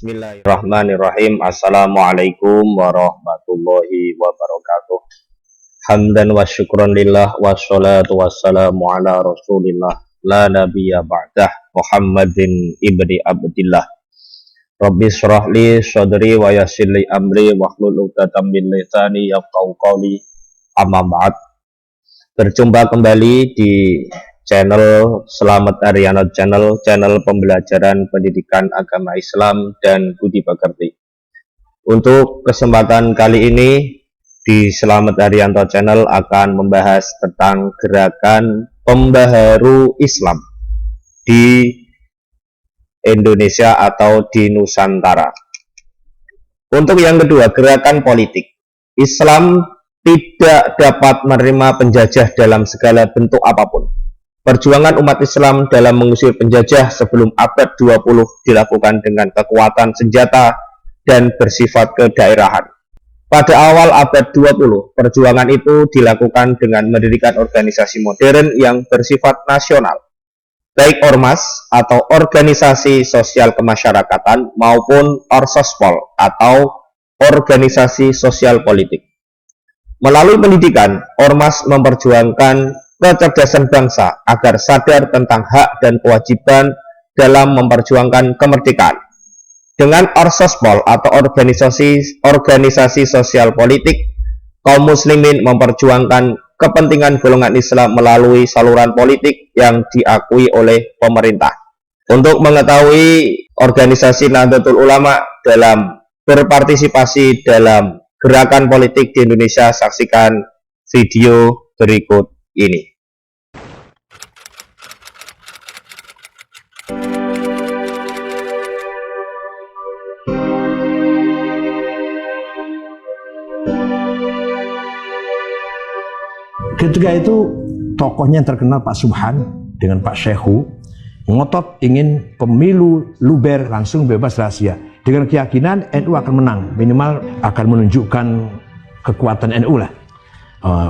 Bismillahirrahmanirrahim. Assalamualaikum warahmatullahi wabarakatuh. Hamdan wa syukran lillah wassalatu wassalamu ala rasulillah la nabiyya ba'dah Muhammadin ibni Abdillah. Rabbi syrah li sadri wa yassir li amri wahlul 'uqdatam min lisani yafqahu qawli. Amma ba'd. Berjumpa kembali di channel Selamat Ariano channel pembelajaran pendidikan agama Islam dan budi pekerti. Untuk kesempatan kali ini di Selamat Arianto channel akan membahas tentang gerakan pembaharu Islam di Indonesia atau di Nusantara. Untuk yang kedua, gerakan politik. Islam tidak dapat menerima penjajah dalam segala bentuk apapun. Perjuangan umat Islam dalam mengusir penjajah sebelum abad 20 dilakukan dengan kekuatan senjata dan bersifat kedaerahan. Pada awal abad 20, perjuangan itu dilakukan dengan mendirikan organisasi modern yang bersifat nasional, baik ormas atau organisasi sosial kemasyarakatan maupun orsospol atau organisasi sosial politik. Melalui pendidikan, ormas memperjuangkan kecerdasan bangsa agar sadar tentang hak dan kewajiban dalam memperjuangkan kemerdekaan. Dengan orsospol atau organisasi sosial politik, kaum muslimin memperjuangkan kepentingan golongan Islam melalui saluran politik yang diakui oleh pemerintah. Untuk mengetahui organisasi Nahdlatul Ulama dalam berpartisipasi dalam gerakan politik di Indonesia, saksikan video berikut ini. Ketika itu tokohnya yang terkenal Pak Subhan dengan Pak Syekhu ngotot ingin pemilu luber langsung bebas rahasia dengan keyakinan NU akan menang, minimal akan menunjukkan kekuatan NU lah.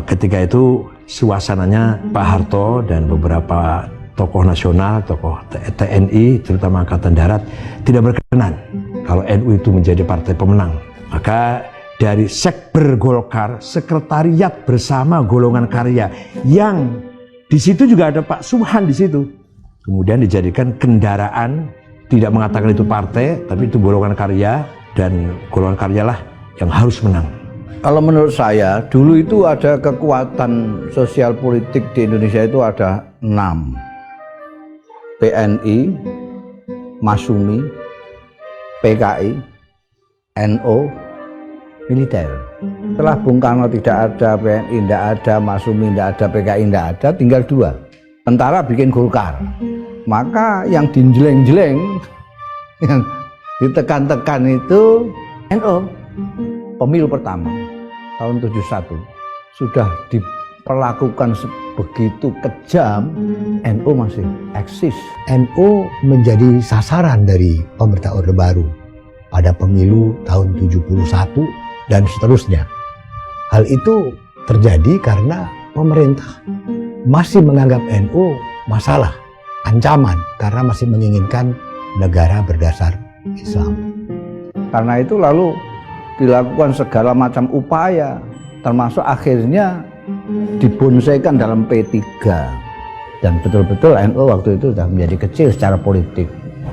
Ketika itu suasananya Pak Harto dan beberapa tokoh nasional, tokoh TNI, terutama Angkatan Darat tidak berkenan kalau NU itu menjadi partai pemenang. Maka dari Sekber Golkar, sekretariat bersama golongan karya yang di situ juga ada Pak Subhan di situ, kemudian dijadikan kendaraan, tidak mengatakan itu partai, tapi itu golongan karya dan golongan karyalah yang harus menang. Kalau menurut saya, dulu itu ada kekuatan sosial politik di Indonesia itu ada 6. PNI, Masumi, PKI, NU, militer. Setelah Bung Karno tidak ada, PNI tidak ada, Masumi tidak ada, PKI tidak ada, tinggal 2. Tentara bikin Golkar. Maka yang dijeleng-jeleng, yang ditekan-tekan itu NU. Pemilu pertama tahun 71 sudah diperlakukan begitu kejam, NU masih eksis. NU menjadi sasaran dari pemerintah Orde Baru pada pemilu tahun 71 dan seterusnya. Hal itu terjadi karena pemerintah masih menganggap NU masalah, ancaman, karena masih menginginkan negara berdasar Islam. Karena itu lalu dilakukan segala macam upaya, termasuk akhirnya dibonsaikan dalam P3. Dan betul-betul NU waktu itu sudah menjadi kecil secara politik.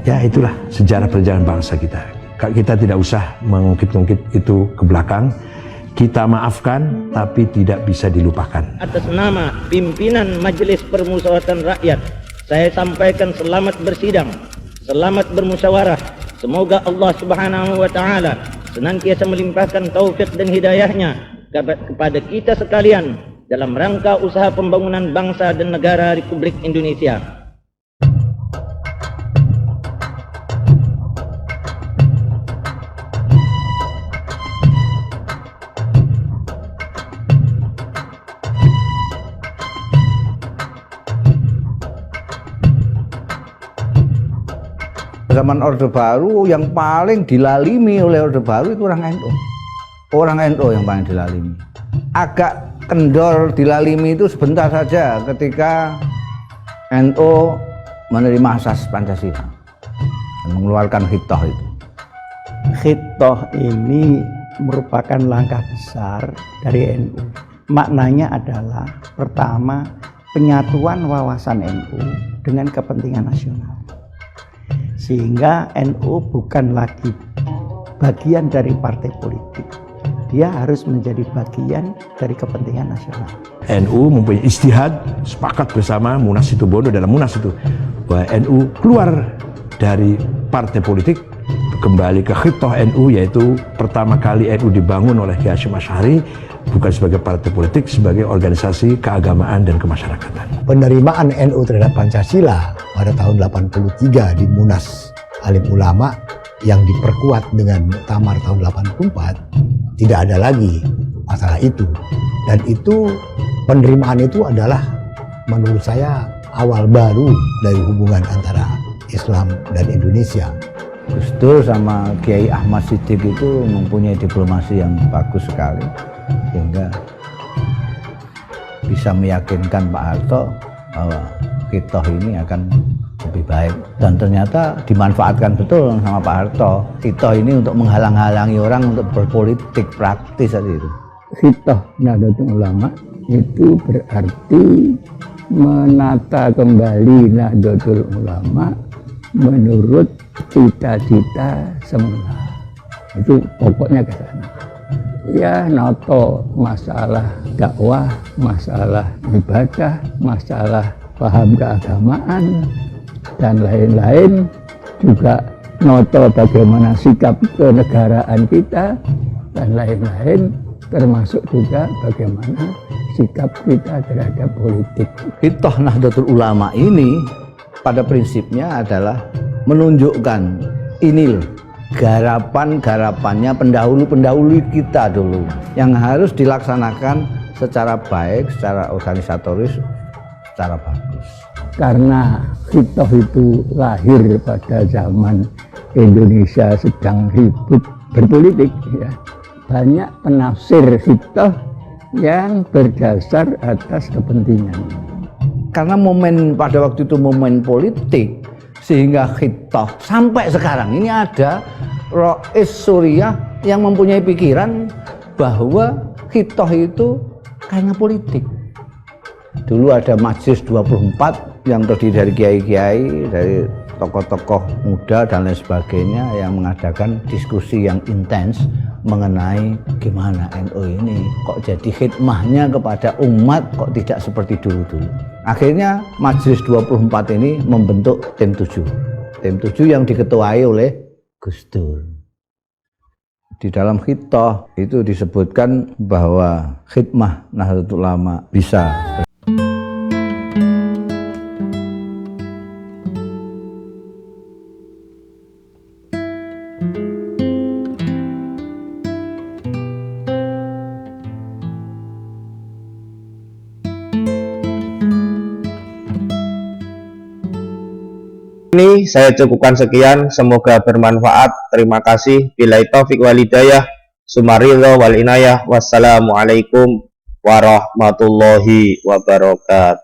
Ya, itulah sejarah perjalanan bangsa kita. Kita tidak usah mengungkit-ungkit itu ke belakang. Kita maafkan, tapi tidak bisa dilupakan. Atas nama pimpinan Majelis Permusyawaratan Rakyat, saya sampaikan selamat bersidang, selamat bermusyawarah. Semoga Allah Subhanahu wa Ta'ala senantiasa melimpahkan taufik dan hidayahnya kepada kita sekalian dalam rangka usaha pembangunan bangsa dan negara Republik Indonesia. Zaman Orde Baru yang paling dilalimi oleh Orde Baru itu orang NU. Orang NU yang paling dilalimi. Agak kendor dilalimi itu sebentar saja ketika NU menerima asas Pancasila dan mengeluarkan Hitoh itu. Khitoh ini merupakan langkah besar dari NU. Maknanya adalah pertama, penyatuan wawasan NU dengan kepentingan nasional. Sehingga NU bukan lagi bagian dari partai politik. Dia harus menjadi bagian dari kepentingan nasional. NU mempunyai istihad, sepakat bersama Munas Situbondo dalam Munas itu bahwa NU keluar dari partai politik, kembali ke khitoh NU, yaitu pertama kali NU dibangun oleh Kiai Hasyim Asy'ari bukan sebagai partai politik, sebagai organisasi keagamaan dan kemasyarakatan. Penerimaan NU terhadap Pancasila pada tahun 83 di Munas Alim Ulama yang diperkuat dengan Muktamar tahun 84, tidak ada lagi masalah itu. Dan itu, penerimaan itu adalah menurut saya awal baru dari hubungan antara Islam dan Indonesia. Gus Dur sama Kiai Ahmad Siddiq itu mempunyai diplomasi yang bagus sekali, sehingga bisa meyakinkan Pak Harto bahwa khitoh ini akan lebih baik, dan ternyata dimanfaatkan betul sama Pak Harto. Khitoh ini untuk menghalang-halangi orang untuk berpolitik praktis saja itu. Khitoh Nahdlatul Ulama itu berarti menata kembali Nahdlatul Ulama menurut cita-cita semula. Itu pokoknya ke sana. Ya, noto masalah dakwah, masalah ibadah, masalah paham keagamaan dan lain-lain, juga noto bagaimana sikap kenegaraan kita dan lain-lain, termasuk juga bagaimana sikap kita terhadap politik. Khitoh Nahdlatul Ulama ini pada prinsipnya adalah menunjukkan ini loh, garapan-garapannya pendahulu-pendahulu kita dulu yang harus dilaksanakan secara baik, secara organisatoris, secara bagus. Karena khitoh itu lahir pada zaman Indonesia sedang ribut berpolitik, ya. Banyak penafsir khitoh yang berdasar atas kepentingan. Karena momen pada waktu itu momen politik, sehingga khitoh sampai sekarang ini ada Rois Suriah yang mempunyai pikiran bahwa khitoh itu karena politik. Dulu ada Majelis 24 yang terdiri dari kiai-kiai, dari tokoh-tokoh muda dan lain sebagainya, yang mengadakan diskusi yang intens mengenai gimana NU ini kok jadi khidmahnya kepada umat kok tidak seperti dulu-dulu. Akhirnya Majelis 24 ini membentuk tim 7. Tim 7 yang diketuai oleh Gus Dur. Di dalam khitoh itu disebutkan bahwa khidmah Nahdlatul Ulama bisa Ini saya cukupkan sekian, semoga bermanfaat. Terima kasih. Billahi taufik wal hidayah. Sumaridho wal inayah. Wassalamualaikum warahmatullahi wabarakatuh.